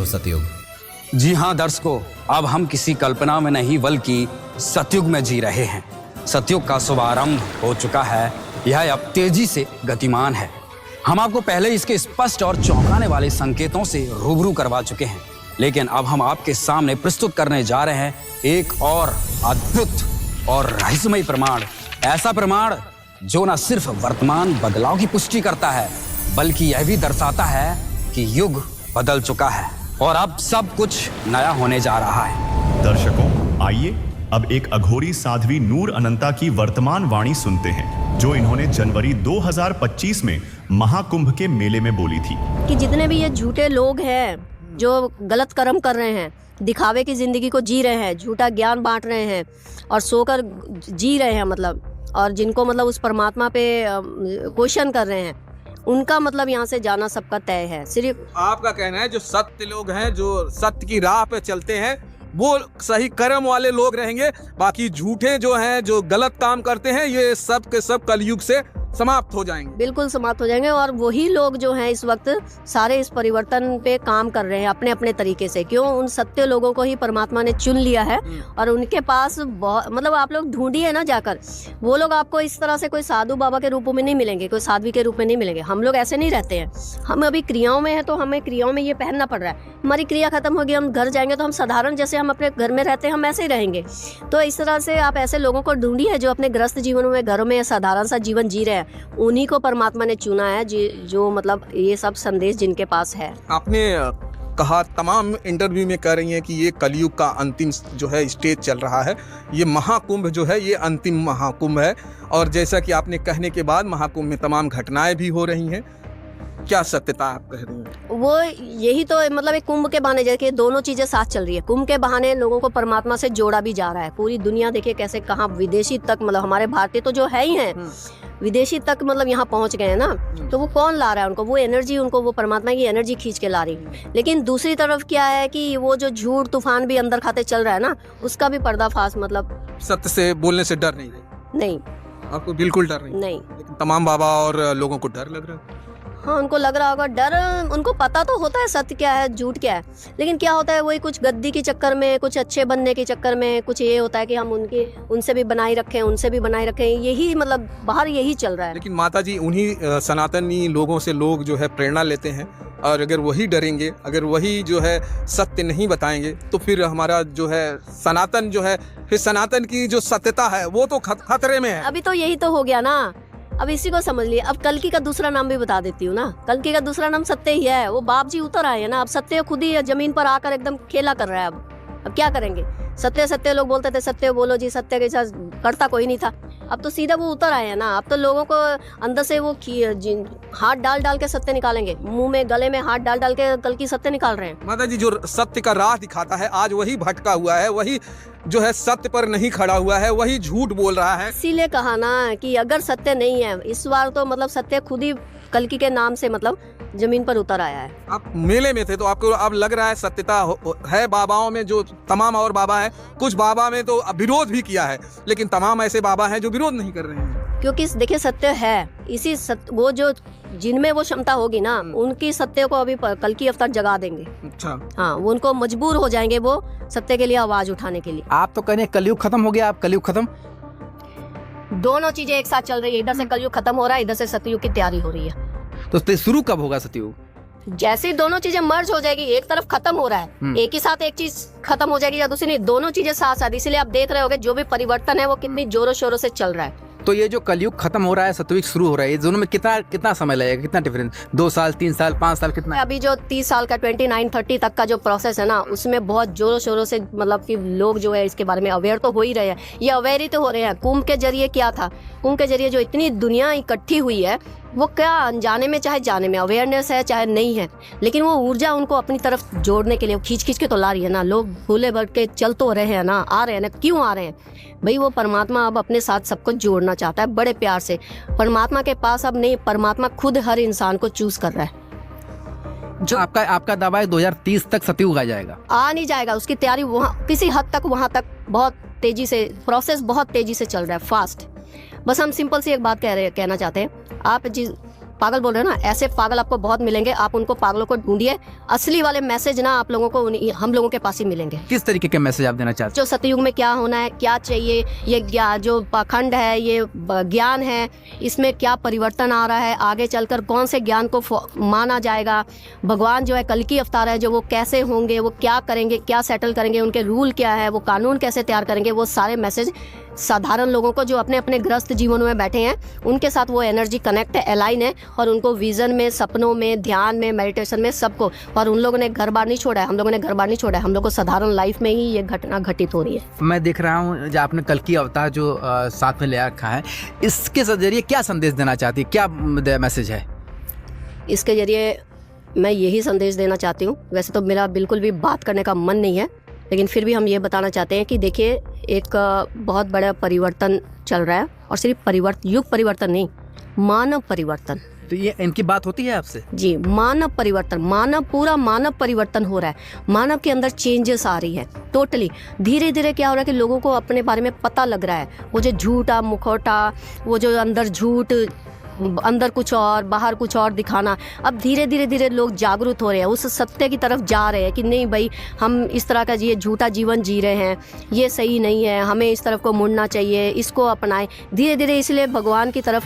सतयुग। जी हाँ दर्शकों, अब हम किसी कल्पना में नहीं बल्कि सतयुग में जी रहे हैं। सतयुग का शुभारंभ हो चुका है, यह अब तेजी से गतिमान है। हम आपको पहले इसके स्पष्ट और चौंकाने वाले संकेतों से रूबरू करवा चुके हैं, लेकिन अब हम आपके सामने प्रस्तुत करने जा रहे हैं एक और अद्भुत और रहस्यमय प्रमाण। ऐसा प्रमाण जो न सिर्फ वर्तमान बदलाव की पुष्टि करता है, बल्कि यह भी दर्शाता है कि युग बदल चुका है और अब सब कुछ नया होने जा रहा है। दर्शकों, आइए अब एक अघोरी साध्वी नूर अनंता की वर्तमान वाणी सुनते हैं, जो इन्होंने जनवरी 2025 में महाकुंभ के मेले में बोली थी कि जितने भी ये झूठे लोग हैं जो गलत कर्म कर रहे हैं, दिखावे की जिंदगी को जी रहे हैं, झूठा ज्ञान बांट रहे हैं और सोकर जी रहे हैं, मतलब, और जिनको मतलब उस परमात्मा पे क्वेश्चन कर रहे हैं, उनका मतलब यहाँ से जाना सबका तय है। सिर्फ आपका कहना है जो सत्य लोग हैं, जो सत्य की राह पे चलते हैं, वो सही कर्म वाले लोग रहेंगे। बाकी झूठे जो हैं, जो गलत काम करते हैं, ये सब के सब कलयुग से समाप्त हो जाएंगे। बिल्कुल समाप्त हो जाएंगे। और वही लोग जो हैं इस वक्त सारे इस परिवर्तन पे काम कर रहे हैं अपने अपने तरीके से। क्यों? उन सत्य लोगों को ही परमात्मा ने चुन लिया है और उनके पास मतलब आप लोग ढूंढिए ना जाकर, वो लोग आपको इस तरह से कोई साधु बाबा के रूप में नहीं मिलेंगे, कोई साध्वी के रूप में नहीं मिलेंगे। हम लोग ऐसे नहीं रहते हैं। हम अभी क्रियाओं में है तो हमें क्रियाओं में ये पहनना पड़ रहा है। हमारी क्रिया खत्म होगी, हम घर जाएंगे तो हम साधारण जैसे हम अपने घर में रहते हैं हम ऐसे ही रहेंगे। तो इस तरह से आप ऐसे लोगों को ढूंढिए जो अपने ग्रस्त जीवन में, घरों में साधारण सा जीवन जी रहे हैं। उन्हीं को परमात्मा ने चुना है जो मतलब ये सब संदेश जिनके पास है। आपने कहा, तमाम इंटरव्यू में कह रही हैं कि ये कलयुग का अंतिम जो है स्टेज चल रहा है, ये महाकुंभ जो है ये अंतिम महाकुंभ है। और जैसा कि आपने कहने के बाद महाकुंभ में तमाम घटनाएं भी हो रही हैं, क्या सत्यता आप कह रही हैं? वो यही तो मतलब एक कुंभ के बहाने, जैसे दोनों चीजें साथ चल रही है। कुंभ के बहाने लोगों को परमात्मा से जोड़ा भी जा रहा है। पूरी दुनिया देखिए कैसे, कहाँ विदेशी तक, मतलब हमारे भारतीय तो जो है ही हैं, विदेशी तक मतलब यहाँ पहुँच गए हैं ना। तो वो कौन ला रहा है उनको? वो एनर्जी, उनको वो परमात्मा की एनर्जी खींच के ला रही है। लेकिन दूसरी तरफ क्या है कि वो जो झूठ तूफान भी अंदर खाते चल रहा है ना, उसका भी पर्दाफाश, मतलब सत्य से बोलने से डर नहीं रही? नहीं, आपको बिल्कुल डर नहीं? लेकिन तमाम बाबा और लोगों को डर लग रहा है। हाँ, उनको लग रहा होगा डर। उनको पता तो होता है सत्य क्या है, झूठ क्या है, लेकिन क्या होता है वही कुछ गद्दी के चक्कर में, कुछ अच्छे बनने के चक्कर में, कुछ ये होता है कि हम उनसे भी बनाए रखें, उनसे भी बनाए रखें। यही मतलब बाहर यही चल रहा है। लेकिन माता जी, उन्हीं सनातनी लोगों से लोग जो है प्रेरणा लेते हैं, और अगर वही डरेंगे, अगर वही जो है सत्य नहीं बताएंगे, तो फिर हमारा जो है सनातन जो है, फिर सनातन की जो सत्यता है वो तो खतरे में है। अभी तो यही तो हो गया ना। अब इसी को समझ लिए। अब कल्कि का दूसरा नाम भी बता देती हूँ ना। कल्कि का दूसरा नाम सत्य ही है। वो बाप जी उतर आए हैं ना। अब सत्य खुद ही जमीन पर आकर एकदम खेला कर रहा है। अब क्या करेंगे? सत्य सत्य लोग बोलते थे, सत्य बोलो जी, सत्य के साथ करता कोई नहीं था। अब तो सीधा वो उतर आए हैं ना। अब तो लोगों को अंदर से वो हाथ डाल डाल के सत्य निकालेंगे, मुंह में गले में हाथ डाल डाल के कल्कि सत्य निकाल रहे हैं। माता जी, जो सत्य का राह दिखाता है आज वही भटका हुआ है, वही जो है सत्य पर नहीं खड़ा हुआ है, वही झूठ बोल रहा है। इसीलिए कहा ना कि अगर सत्य नहीं है इस बार, तो मतलब सत्य खुद ही कल्कि के नाम से मतलब जमीन पर उतर आया है। आप मेले में थे तो आपको अब लग रहा है सत्यता है बाबाओं में, जो तमाम और बाबा है। कुछ बाबा में तो विरोध भी किया है, लेकिन तमाम ऐसे बाबा हैं जो विरोध नहीं कर रहे हैं। क्योंकि देखिए सत्य है, इसी वो जो जिनमें वो क्षमता होगी ना, उनकी सत्य को अभी कल्कि अवतार जगा देंगे। अच्छा। हाँ, वो उनको मजबूर हो जाएंगे वो सत्य के लिए आवाज उठाने के लिए। आप तो कहने कलयुग खत्म हो गया, आप कलयुग खत्म। दोनों चीजें एक साथ चल रही है। इधर से कलयुग खत्म हो रहा है, इधर से सतयुग की तैयारी हो रही है। तो शुरू कब होगा सतयुग? जैसे ही दोनों चीजें मर्ज हो जाएगी, एक तरफ खत्म हो रहा है, एक ही साथ एक चीज खत्म हो जाएगी या दूसरी नहीं, दोनों चीजें साथ साथ। इसलिए आप देख रहे होगे जो भी परिवर्तन है वो कितनी जोरों शोरों से चल रहा है। तो ये जो कलयुग खत्म हो रहा है, सतयुग शुरू हो रहा है, ये दोनों में कितना समय लगेगा? कितना डिफरेंस? 2 साल, 3 साल, 5 साल, कितना? अभी जो 30 साल का 29-30 तक का जो प्रोसेस है ना, उसमें बहुत जोरों शोरों से मतलब कि लोग जो है इसके बारे में अवेयर तो हो ही रहे हैं। ये अवेयर ही तो हो रहे हैं। कुंभ के जरिए क्या था? कुंभ के जरिए जो इतनी दुनिया इकट्ठी हुई है, वो क्या अनजाने में चाहे जाने में अवेयरनेस है चाहे नहीं है, लेकिन वो ऊर्जा उनको अपनी तरफ जोड़ने के लिए खींच खींच के तो ला रही है ना। लोग भूले भट के चल तो रहे हैं ना, आ रहे हैं ना। क्यों आ रहे हैं भाई? वो परमात्मा अब अपने साथ सबको जोड़ना चाहता है बड़े प्यार से। परमात्मा के पास अब नहीं, परमात्मा खुद हर इंसान को चूज कर रहा है। जो आपका दावा है 2030 तक सतयुग आ जाएगा? आ नहीं जाएगा, उसकी तैयारी वहाँ किसी हद तक, वहाँ तक बहुत तेजी से, प्रोसेस बहुत तेजी से चल रहा है, फास्ट। बस हम सिंपल सी एक बात कहना चाहते हैं। आप पागल बोल रहे हो ना, ऐसे पागल आपको बहुत मिलेंगे, आप उनको पागलों को ढूंढिए, असली वाले मैसेज ना आप लोगों को हम लोगों के पास ही मिलेंगे। किस तरीके के मैसेज आप देना चाहते जो सतयुग में क्या होना है, क्या चाहिए, ये जो पाखंड है, ये ज्ञान है, इसमें क्या परिवर्तन आ रहा है, आगे चलकर कौन से ज्ञान को माना जाएगा, भगवान जो है कल की अवतार है जो वो कैसे होंगे, वो क्या करेंगे, क्या सेटल करेंगे, उनके रूल क्या है, वो कानून कैसे तैयार करेंगे, वो सारे मैसेज साधारण लोगों को जो अपने अपने ग्रस्त जीवनों में बैठे हैं उनके साथ वो एनर्जी कनेक्ट है, अलाइन है, और उनको विजन में, सपनों में, ध्यान में, मेडिटेशन में, सबको। और उन लोगों ने घर बार नहीं छोड़ा है, हम लोगों ने घर बार नहीं छोड़ा है, हम लोग को साधारण लाइफ में ही ये घटना घटित हो रही है। मैं देख रहा हूँ जो आपने कल की अवतार जो साथ में ले रखा है, इसके जरिए क्या संदेश देना चाहती है, क्या मैसेज है? इसके जरिए मैं यही संदेश देना चाहती हूँ, वैसे तो मेरा बिल्कुल भी बात करने का मन नहीं है, लेकिन फिर भी हम ये बताना चाहते हैं कि देखिए एक बहुत बड़ा परिवर्तन चल रहा है, और सिर्फ युग परिवर्तन नहीं, मानव परिवर्तन। तो ये इनकी बात होती है आपसे? जी, मानव परिवर्तन, पूरा मानव परिवर्तन हो रहा है, मानव के अंदर चेंजेस आ रही है टोटली। धीरे धीरे क्या हो रहा है कि लोगों को अपने बारे में पता लग रहा है, वो जो झूठा मुखौटा, वो जो अंदर झूठ, अंदर कुछ और बाहर कुछ और दिखाना, अब धीरे धीरे लोग जागरूक हो रहे हैं, उस सत्य की तरफ जा रहे हैं कि नहीं भाई, हम इस तरह का ये झूठा जीवन जी रहे हैं, ये सही नहीं है, हमें इस तरफ को मुड़ना चाहिए, इसको अपनाएं धीरे धीरे। इसलिए भगवान की तरफ